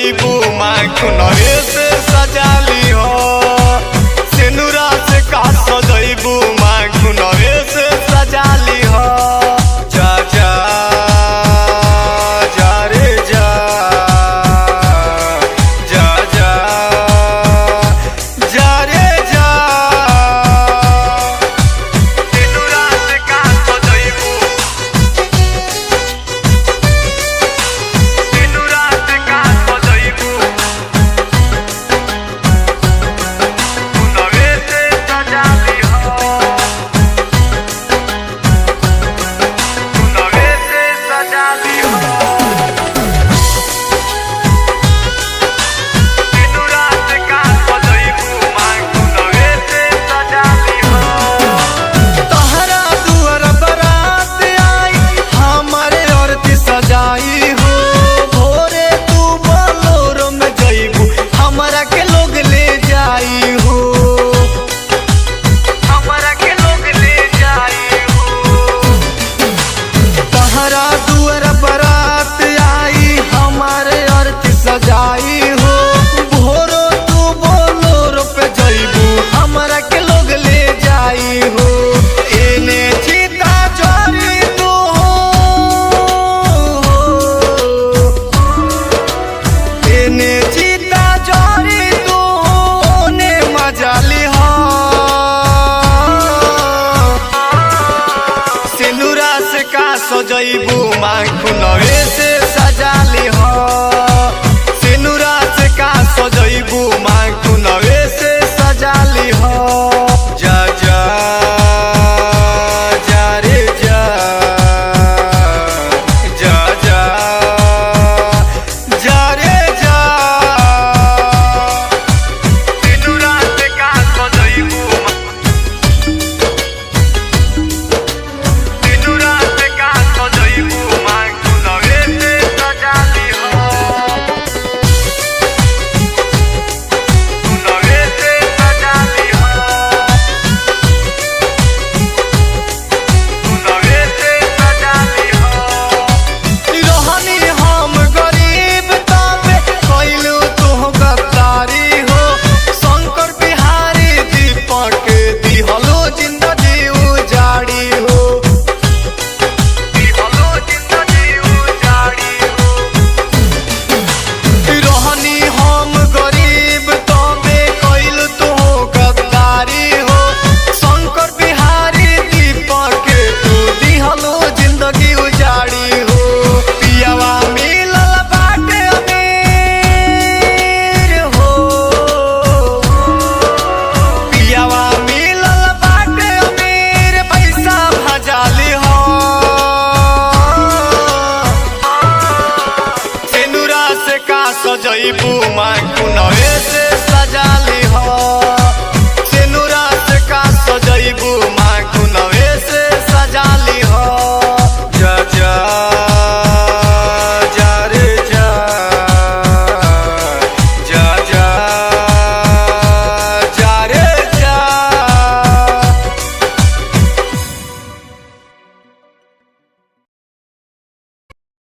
सजैबू माँ खुनवे से सजाली हो। सिनुरा से का सजैबू माँ खुनवे से सजाली हो। जा जा जा रे जा जा जा जा रे जा। सिनुरा से का सजैबू सजाई हो। भोरो तू बोलोरो पे जइबू हमरा के लोग ले जाई हो। एने चीता चोरी तू एने चीता चोरी तू ओने मजाली हो। सिनुरा से का सजइबू माँ खुनवे से